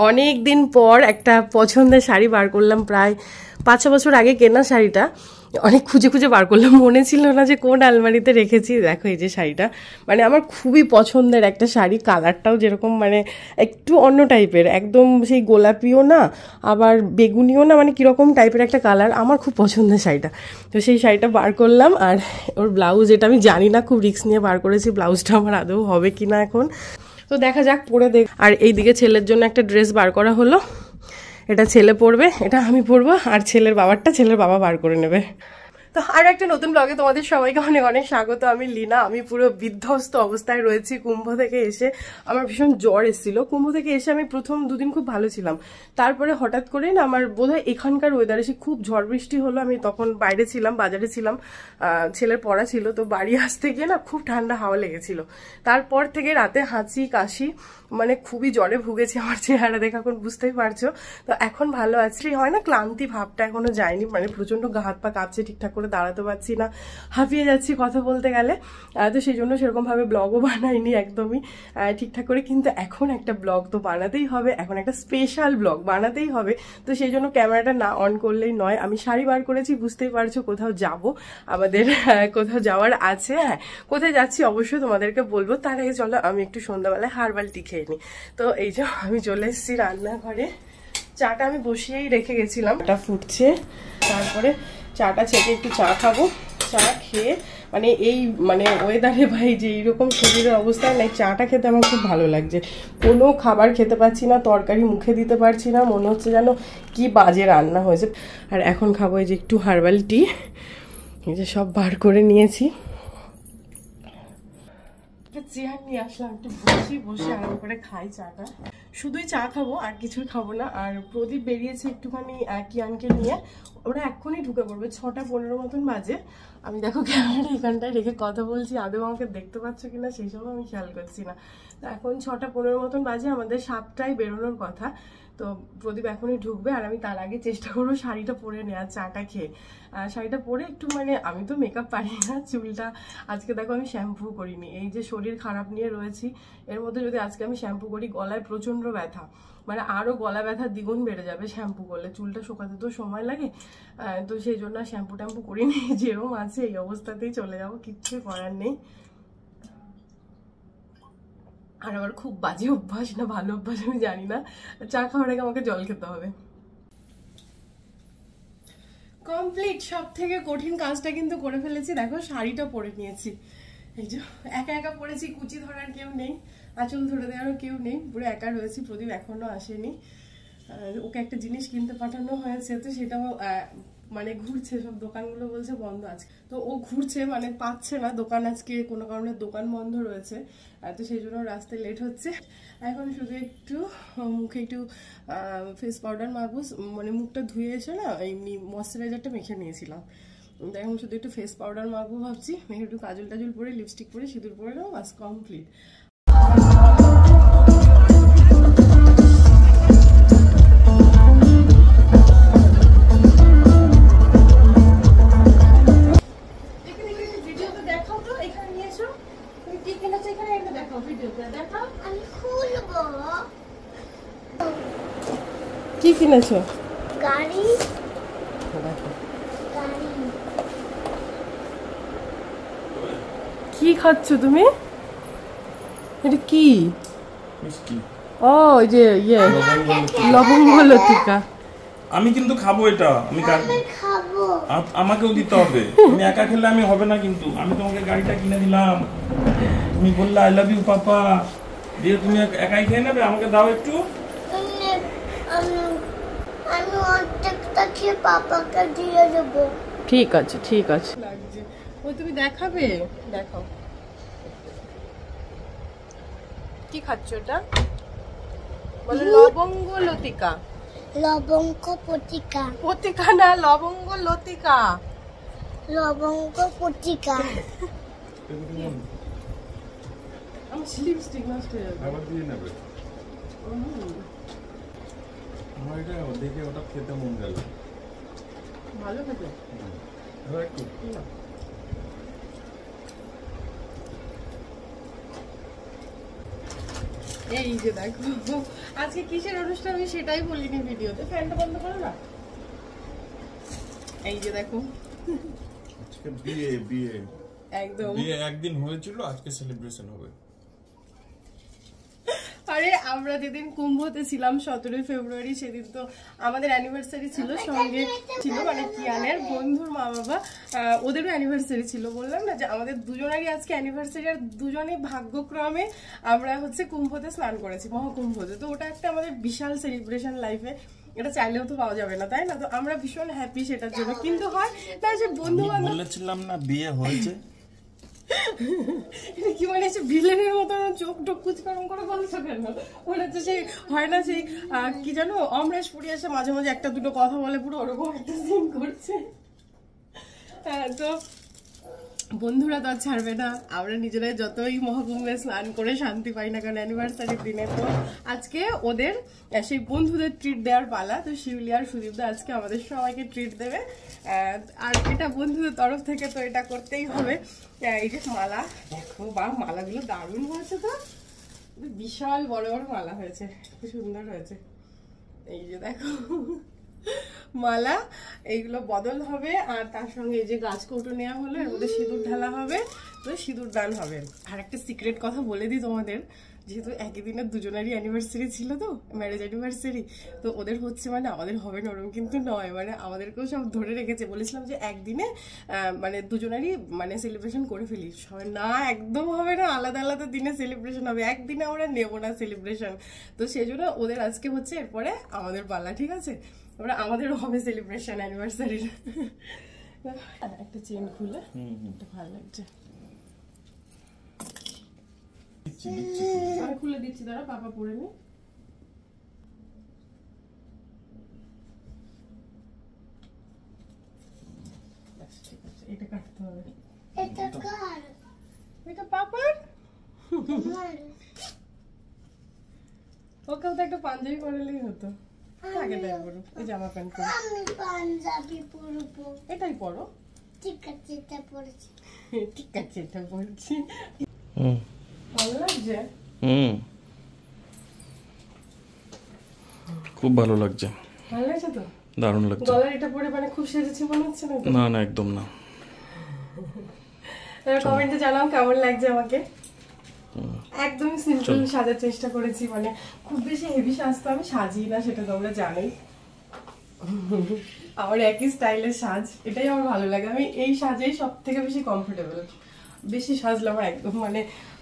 অনেক দিন পর একটা পছন্দের শাড়ি বার করলাম, প্রায় 5-6 বছর আগে কেনা শাড়িটা অনেক খুঁজে খুঁজে বার করলাম, মনে ছিল না যে কোন আলমারিতে রেখেছি। দেখো এই যে শাড়িটা, মানে আমার খুবই পছন্দের একটা শাড়ি, কালারটাও যেরকম মানে একটু অন্য টাইপের, একদম সেই গোলাপিও না আবার বেগুনিও না, মানে কীরকম টাইপের একটা কালার, আমার খুব পছন্দের শাড়িটা। তো সেই শাড়িটা বার করলাম, আর ওর ব্লাউজ, এটা আমি জানি না, খুব রিস্ক নিয়ে বার করেছি, ব্লাউজটা আমার আদৌ হবে কি না এখন, তো দেখা যাক, পরে দেখ। আর এইদিকে ছেলের জন্য একটা ড্রেস বার করা হলো, এটা ছেলে পরবে, এটা আমি পরবো, আর ছেলের বাবারটা ছেলের বাবা বার করে নেবে। তো আর একটা নতুন ব্লগে তোমাদের সবাইকে অনেক অনেক স্বাগত। আমি লীনা, আমি পুরো বিধ্বস্ত অবস্থায় রয়েছি। কুম্ভ থেকে এসে আমার ভীষণ জ্বর এসেছিল। কুম্ভ থেকে এসে আমি প্রথম 2 দিন খুব ভালো ছিলাম, তারপরে হঠাৎ করে না আমার বোধহয় এখানকার ওয়েদারে এসে খুব ঝড় বৃষ্টি হলো। আমি তখন বাইরে ছিলাম, বাজারে ছিলাম, ছেলের পড়া ছিল, তো বাড়ি আসতে গিয়ে না খুব ঠান্ডা হাওয়া লেগেছিল। তারপর থেকে রাতে হাঁচি কাশি, মানে খুবই জ্বরে ভুগেছি, আমার চেহারা দেখে এখন বুঝতেই পারছো। তো এখন ভালো আছি, হয় না ক্লান্তি ভাবটা এখনো যায়নি, মানে প্রচন্ড গা হাত পা কাঁপছে, ঠিকঠাক করে দাঁড়াতে পারছি না, হাঁপিয়ে যাচ্ছি কথা বলতে গেলে। তো সেই জন্য সেরকমভাবে ব্লগও বানাইনি একদমই ঠিকঠাক করে, কিন্তু এখন একটা ব্লগ তো বানাতেই হবে, এখন একটা স্পেশাল ব্লগ বানাতেই হবে। তো সেই জন্য ক্যামেরাটা না অন করলেই নয়। আমি শাড়ি বার করেছি, বুঝতেই পারছো, কোথাও যাব, আমাদের কোথাও যাওয়ার আছে। হ্যাঁ, কোথায় যাচ্ছি অবশ্যই তোমাদেরকে বলবো। তার আগে চলো আমি একটু সন্ধ্যাবেলায় হার্বাল টি খেয়ে নিই। তো এই যে আমি চলে এসেছি রান্নাঘরে, চাটা আমি বসিয়েই রেখে গেছিলাম, চাটা ফুটছে, তারপরে চাটা ছেঁকে একটু চা খাবো। চা খেয়ে মানে এই মানে ওয়েদারে ভাই যে এইরকম শরীরের অবস্থায় না, চাটা খেতে আমার খুব ভালো লাগছে। কোনো খাবার খেতে পারছি না, তরকারি মুখে দিতে পারছি না, মনে হচ্ছে যেন কি বাজে রান্না হয়েছে। আর এখন খাবো এই যে একটু হার্বাল টি, এই যে সব বার করে নিয়েছি, চেয়ার নিয়ে আসলাম, একটু বসে আরাম করে খাই চাটা। শুধুই চা খাবো, আর কিছুই খাবো না। আর প্রদীপ বেরিয়েছে একটুখানি কিয়ানকে নিয়ে, ওরা এক্ষুনি ঢুকে পড়বে, 6:15 মতন বাজে। আমি দেখো ক্যামেরাটা এখানটায় রেখে কথা বলছি, আদৌ আমাকে দেখতে পাচ্ছ কিনা সেই সব আমি খেয়াল করছি না। তো এখন 6:15 মতন বাজে, আমাদের 7টায় বেরোনোর কথা। তো প্রদীপ এখনই ঢুকবে, আর আমি তার আগে চেষ্টা করবো শাড়িটা পরে নেওয়ার, চাটা খেয়ে। শাড়িটা পরে একটু মানে আমি তো মেকআপ পারি না, চুলটা আজকে দেখো আমি শ্যাম্পু করিনি, এই যে শরীর খারাপ নিয়ে রয়েছি, এর মধ্যে যদি আজকে আমি শ্যাম্পু করি, গলায় প্রচন্ড ব্যথা, মানে আরো গলা ব্যথা দ্বিগুণ বেড়ে যাবে শ্যাম্পু করলে, চুলটা শোকাতে তো সময় লাগে। তো সেই জন্য শ্যাম্পু ট্যাম্পু করিনি, যেরকম আছে এই অবস্থাতেই চলে যাবো, কিচ্ছু করার নেই। আর আমার খুব বাজে অভ্যাস, না ভালো অভ্যাস আমি জানি না, চা খাওয়ার আগে আমাকে জল খেতে হবে। কমপ্লিট, সব থেকে কঠিন কাজটা কিন্তু করে ফেলেছি। দেখো শাড়িটা পরে নিয়েছি, এই যে একা একা পরেছি, কুচি ধরার কেউ নেই, আঁচল ধরে দেওয়ারও কেউ নেই, পুরো একা রয়েছি। প্রদীপ এখনো আসেনি, ওকে একটা জিনিস কিনতে পাঠানো হয়েছে, তো সেটাও মানে ঘুরছে, সব দোকানগুলো বলছে বন্ধ আছে, তো ও ঘুরছে, মানে পাচ্ছে না দোকান, আজকে কোনো কারণে দোকান বন্ধ রয়েছে, তো সেই জন্য রাস্তায় লেট হচ্ছে। এখন শুধু একটু মুখে একটু ফেস পাউডার মাখবো, মানে মুখটা ধুয়ে এসে না এমনি ময়শ্চারাইজারটা মেখে নিয়েছিলাম, এখন শুধু একটু ফেস পাউডার মাখবো ভাবছি, মেখে একটু কাজল টাজল পরে, লিপস্টিক পরে, সিঁদুর পরে নেবো, বাস কমপ্লিট। কি কিনেছো? গাড়ি। কি খাচ্ছ তুমি? এটা কি? ও ওই যে ইয়ে লবঙ্গ লতিকা। আমি কিন্তু খাবো এটা, আমি খাবো, আমাকেও দিতে হবে, তুমি একা খেলে আমি হবে না, কিন্তু আমি তোমাকে গাড়িটা কিনে দিলাম, তুমি বললে আই লাভ ইউ পাপা, দিয়ে তুমি একাই খেয়ে নেবে, আমাকে দাও একটু। আমি অর্ধেকটা খেয়ে পাপাকে দিয়ে দেবো। ঠিক আছে ঠিক আছে। লাগছে ওই তুমি দেখাবে, দেখাও কি খাচ্ছ ওটা? বলে লবঙ্গ লতিকা। লবঙ্গ পতিকা। পতিকা না, লবঙ্গ লতিকা। লবঙ্গ পতিকা। আমার লিপস্টিক নষ্ট হয়ে যাবে, আবার দিয়ে নেবে। আমার এটা দেখে ওটা খেতে মন গেল, ভালো খেতে। একটু এই যে দেখো আজকে কিসের অনুষ্ঠান আমি সেটাই বলিনি ভিডিওতে। ফ্যানটা বন্ধ করো না। এই যে দেখো আজকে বিয়ে বিয়ে একদম বিয়ে একদিন হয়েছিল, আজকে সেলিব্রেশন হবে। আরে আমরা যেদিন কুম্ভতে ছিলাম 17 ফেব্রুয়ারি, সেদিন তো আমাদের অ্যানিভার্সারি ছিল, সঙ্গে ছিল মানে কিয়ানের বন্ধুর মা বাবা, ওদেরও অ্যানিভার্সারি ছিল। বললাম না যে আমাদের দুজনেরই আজকে অ্যানিভার্সারি, আর দুজনেই ভাগ্যক্রমে আমরা হচ্ছে কুম্ভতে স্নান করেছি, মহাকুম্ভতে। তো ওটা একটা আমাদের বিশাল সেলিব্রেশন লাইফে, এটা চাইলেও তো পাওয়া যাবে না, তাই না? তো আমরা ভীষণ হ্যাপি সেটার জন্য। কিন্তু হয় তাই যে বন্ধু বান্ধব বলেছিলাম না বিয়ে হয়েছে, কি মানে হচ্ছে ভিলেনের মতো চোখ টোক কুচকারম করে বলছো কেন? মনে হচ্ছে সেই হয় না সেই কি জানো অমরেশ পুরি এসে মাঝে মাঝে একটা দুটো কথা বলে, পুরো ওরকম একটা সিন করছে। তো বন্ধুরা তো আর ছাড়বে না, আমরা নিজেরাই যতই মহাকুম্ভে স্নান করে শান্তি পাই না কারণ অ্যানিভার্সারির দিনে। তো আজকে ওদের সেই বন্ধুদের ট্রিট দেওয়ার পালা। তো শিউলি আর সুদীপদা আজকে আমাদের সবাইকে ট্রিট দেবে, আর এটা বন্ধুদের তরফ থেকে তো এটা করতেই হবে। এই যে মালা দেখো, বা মালাগুলো দারুণ হয়েছে, তো বিশাল বড় বড় মালা হয়েছে, খুব সুন্দর হয়েছে। এই যে দেখো মালা, এইগুলো বদল হবে, আর তার সঙ্গে এই যে গাছ কৌটো নেওয়া হলো, এর মধ্যে সিঁদুর ঢালা হবে, তো সিঁদুর দান হবে। আর একটা সিক্রেট কথা বলে দিই তোমাদের, যেহেতু একই দিনে দুজনেরই অ্যানিভার্সারি ছিল, তো ম্যারেজ অ্যানিভার্সারি, তো ওদের হচ্ছে মানে আমাদের হবে না ওরকম কিন্তু নয়, মানে আমাদেরকেও সব ধরে রেখেছে। বলেছিলাম যে একদিনে মানে দুজনেরই মানে সেলিব্রেশন করে ফেলি, সবাই না একদম হবে না, আলাদা আলাদা দিনে সেলিব্রেশন হবে, একদিনে আমরা নেবো না সেলিব্রেশন। তো সেই জন্য ওদের আজকে হচ্ছে, এরপরে আমাদের পালা, ঠিক আছে? ওরা আমাদেরও হবে সেলিব্রেশন অ্যানিভার্সারির। একটা চেন খুলে একটা ভালো লাগছে, আমি খুলে দিচ্ছি, দাঁড়া পাপা পরে নি। ঠিক আছে, এটা কাটতে হবে। এটা পাপার, ওকেও তো একটা পাঞ্জাবি পরালেই হতো। জামা প্যান্ট পরো, আমি পাঞ্জাবি পরবো। এটাই পরো। ঠিক আছে, এটা পরেছি। ঠিক আছে, এটা পরছি। ভালো লাগছে? খুব ভালো লাগছে। ভালো লাগছে তো? দারুণ লাগছে। গলার এটা পরে মানে খুব সেজেছি মনে হচ্ছে না? না না, একদম না। কমেন্টে জানাও কেমন লাগছে আমাকে। একদম সিম্পল সাজার চেষ্টা করেছি, মানে খুব বেশি হেভি সাজতে আমি সাজি না, সেটা তোমরা জানোই। আমার একই স্টাইলের সাজ, এটাই আমার ভালো লাগে। আমি এই সাজেই সব থেকে বেশি কমফোর্টেবল। বেশি সাজলে আমার একদম মানে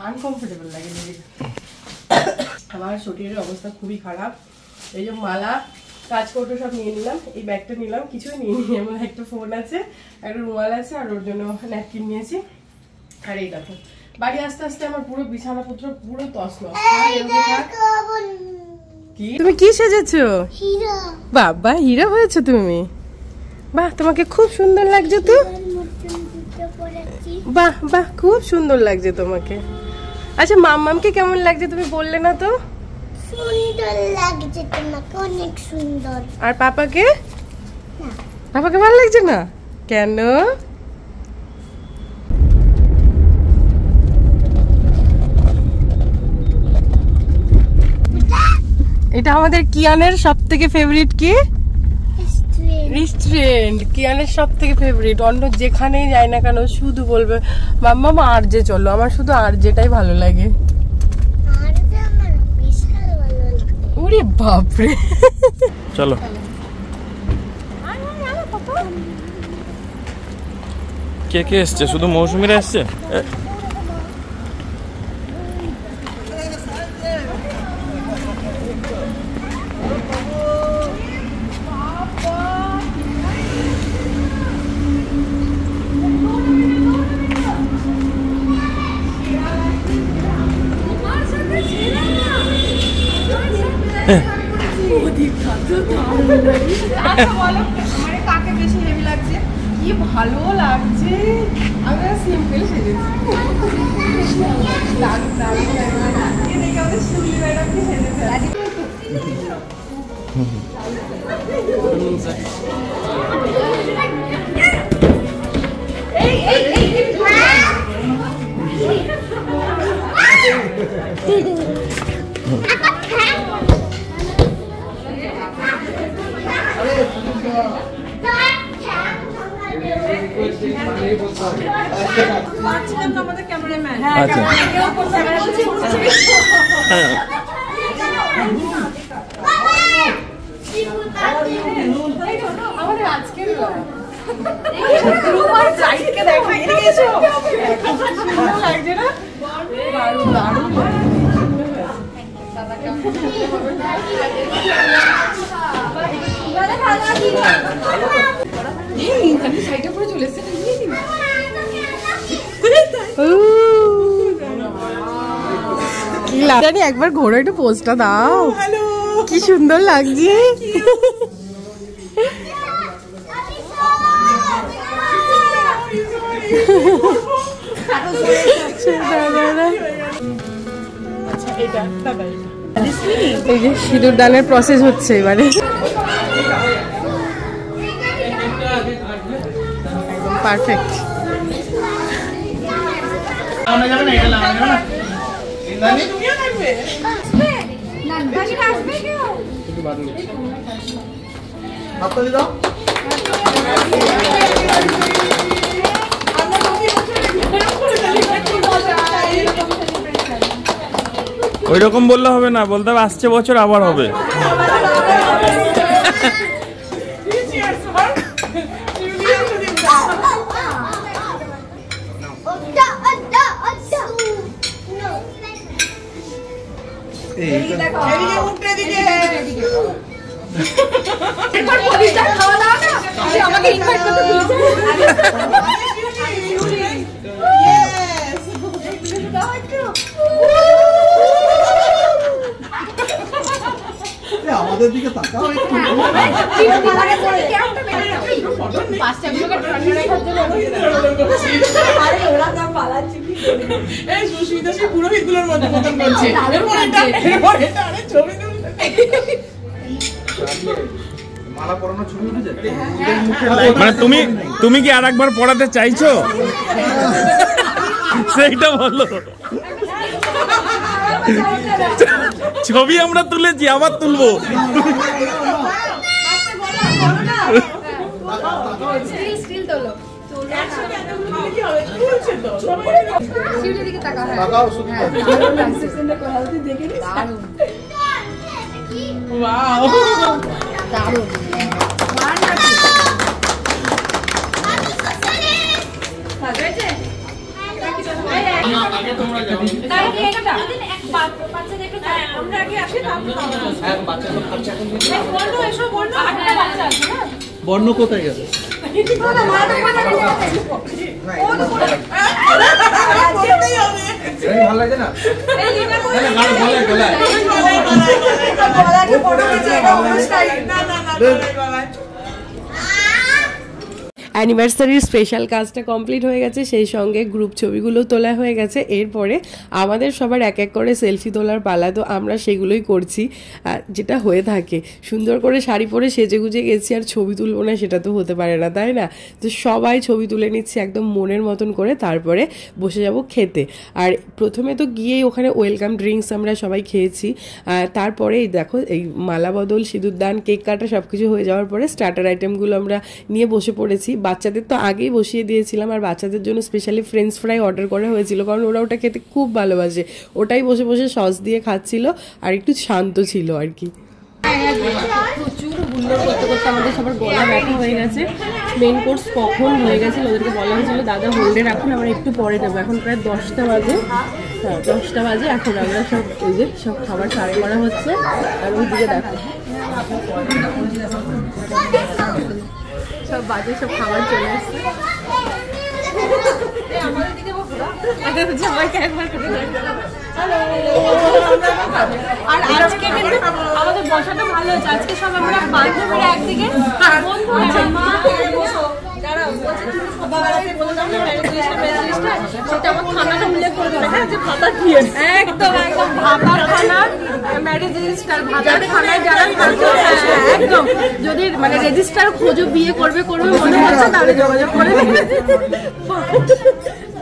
আনকমফোর্টেবল লাগে। আমার শরীরের অবস্থা খুবই খারাপ। এই যে মালা, কাজ কৌটো সব নিয়ে নিলাম, এই ব্যাগটা নিলাম, কিছুই নিয়ে নিই। আমার একটা ফোন আছে, একটা রুমাল আছে, আর ওর জন্য ন্যাপকিন নিয়েছি। আর এই দেখো বাড়ি আস্তে আস্তে আমার পুরো বিছানাপত্র পুরো তছনছ। কি তুমি কি সেজেছো? হিরো। বাবা হিরো হয়েছো তুমি, বাহ তোমাকে খুব সুন্দর লাগছে তো। বাহ বাহ খুব সুন্দর লাগছে তোমাকে। আচ্ছা মাম্মামকে কেমন লাগছে তুমি বললে না তো? সুন্দর লাগছে তোমাকে, অনেক সুন্দর। আর পাপাকে? পাপাকে ভালো লাগছে না কেন? এটা আমাদের কিয়ানের সবথেকে ফেভারিট কি রেস্টুরেন্ট। কিয়ানের সবথেকে ফেভারিট, অন্য যেখানেই যায় না কেন শুধু বলবে মাম্মা আর যে চলো। আমার শুধু আর যেটাই ভালো লাগে। ওরে বাপরে, চলো কে কে এসছে? শুধু মৌসুমীরা এসছে? কাকে বেশি হেভি লাগছে? কি ভালো লাগছে। আমি সিম্পল সেজেছি। আচ্ছা আমাদের আজকের রুমার সাইডকে দেখো, এদিকে এসো। ভালো লাগছে না? দারুণ দারুণ। সাইডে পুরো চলে এসছে। জানি একবার ঘোরো একটু পোস্টটা দাও, কি সুন্দর লাগছে। এই যে সিঁদুর দানের প্রসেস হচ্ছে এবারে। পারফেক্ট। ওই রকম বললে হবে না, বলতে হবে আসছে বছর আবার হবে। আমাদের দিকে তাকাও একটু। মানে তুমি কি আর একবার পড়াতে চাইছো? সেইটা বলো। ছবি আমরা তুলেছি, আবার তুলবো। বর্ণ কোথায় গেছে? ভালো লাগে না? অ্যানিভার্সারির স্পেশাল কাজটা কমপ্লিট হয়ে গেছে, সেই সঙ্গে গ্রুপ ছবিগুলো তোলা হয়ে গেছে। এরপরে আমাদের সবার এক এক করে সেলফি তোলার পালা, তো আমরা সেগুলোই করছি। যেটা হয়ে থাকে, সুন্দর করে শাড়ি পরে সেজেগুজে গেছি আর ছবি তুলবো না সেটা তো হতে পারে না, তাই না? তো সবাই ছবি তুলে নিচ্ছি একদম মনের মতন করে, তারপরে বসে যাব খেতে। আর প্রথমে তো গিয়েই ওখানে ওয়েলকাম ড্রিঙ্কস আমরা সবাই খেয়েছি। তারপরে এই দেখো, এই মালা বদল, সিঁদুরদান, কেক কাটা সব কিছু হয়ে যাওয়ার পরে স্টার্টার আইটেমগুলো আমরা নিয়ে বসে পড়েছি। বাচ্চাদের তো আগেই বসিয়ে দিয়েছিলাম, আর বাচ্চাদের জন্য স্পেশালি ফ্রেঞ্চ ফ্রাই অর্ডার করা হয়েছিল, কারণ ওরা ওটা খেতে খুব ভালোবাসে। ওটাই বসে বসে সস দিয়ে খাচ্ছিল আর একটু শান্ত ছিল আর কি। প্রচুর হুল্লোড় করতে করতে আমাদের সবার গলা ব্যথা হয়ে গেছে। মেন কোর্স কখন হয়ে গেছিল, ওদেরকে বলা হয়েছিল দাদা হোল্ডে রাখুন, আমরা একটু পরে নেবো। এখন প্রায় 10টা বাজে। হ্যাঁ 10টা বাজে। এখন আমরা সব এই যে সব খাবার সার্ভ করা হচ্ছে। আর ওইদিকে দেখো সব বাজে সব খাবার চলে আসছে। আর আজকে কিন্তু আমাদের বসাটা ভালো হয়েছে। আজকে সব আমরা বান্ধবীরা একদিকে, সেটা আমার খানাটা উল্লেখ করে দেবে। হ্যাঁ যে ভাতা দিয়ে একদম একদম ভাতার খানা, ম্যারেজ রেজিস্টার ভাতার খানায় যারা একদম, যদি মানে রেজিস্টার খোঁজো, বিয়ে করবে মনে হচ্ছে তাহলে যোগাযোগ করে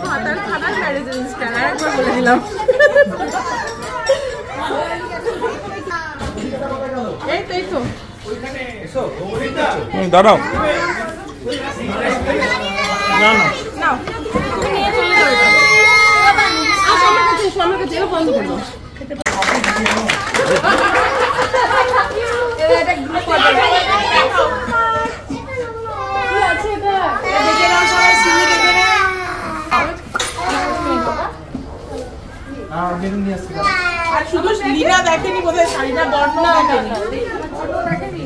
ভাতার খানা ম্যারেজ রেজিস্টার। আর একবার বলে দিলাম। এই তো দাঁড়াও না না নাও, তুমি নিয়ে চলে যাও। আমার কাছে বন্ধ করে দাও। আর শুধু লীনা দেখেনি বোধহয় শাড়িটা, বর্ণ দেখেনি।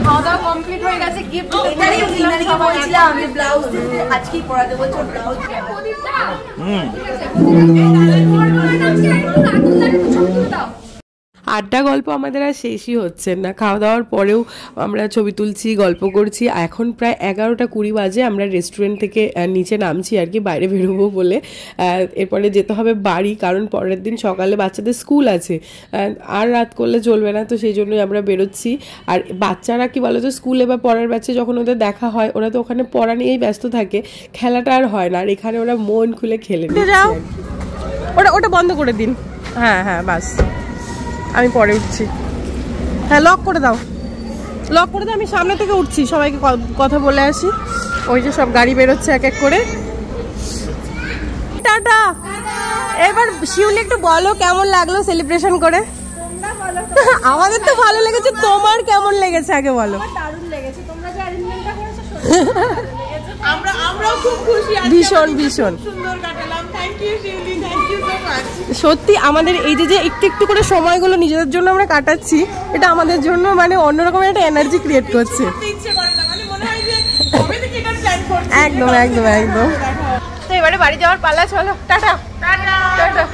খাওয়া দাওয়া কমপ্লিট হয়ে গেছে, গিফট বলছিলাম আমি ব্লাউজ দিতে আজকেই পরাতে বলছো ব্লাউজ। আড্ডা গল্প আমাদের আর শেষই হচ্ছে না। খাওয়া দাওয়ার পরেও আমরা ছবি তুলছি, গল্প করছি। এখন প্রায় 11:20 বাজে। আমরা রেস্টুরেন্ট থেকে নিচে নামছি আর কি, বাইরে বেরোবো বলে। এরপরে যেতে হবে বাড়ি, কারণ পরের দিন সকালে বাচ্চাদের স্কুল আছে, আর রাত করলে চলবে না, তো সেই জন্যই আমরা বেরোচ্ছি। আর বাচ্চারা কি বলো তো, স্কুলে বা পড়ার ব্যাচে যখন ওদের দেখা হয়, ওরা তো ওখানে পড়া নিয়েই ব্যস্ত থাকে, খেলাটা আর হয় না। আর এখানে ওরা মন খুলে খেলে যাও। ওটা বন্ধ করে দিন। হ্যাঁ হ্যাঁ, বাস আমি পরে উঠছি। হ্যাঁ, লক করে দাও, লক করে দাও। আমি সামনে থেকে উঠছি, সবাইকে কথা বলে আসি। ওই যে সব গাড়ি বেরোচ্ছে এক এক করে। টাটা। এবার শিউলি একটু বলো কেমন লাগলো সেলিব্রেশন করে? আমাদের তো ভালো লেগেছে, তোমার কেমন লেগেছে আগে বলো। দারুণ লেগেছে, তোমরা যে অ্যারেঞ্জমেন্টটা করেছো আমরাও খুব খুশি। ভীষণ ভীষণ সুন্দর কাটালাম। Thank you Shiuli, thank you so much. সত্যি আমাদের এই যে একটু একটু করে সময়গুলো নিজেদের জন্য আমরা কাটাচ্ছি, এটা আমাদের জন্য মানে অন্যরকম একটা এনার্জি ক্রিয়েট করছে। ইচ্ছে করে না, মানে মনে হয় যে কবে থেকে এটা প্ল্যান করছি। একদম একদম একদম। তো এবারে বাড়ি যাওয়ার পালা, চলো টাটা। টাটা।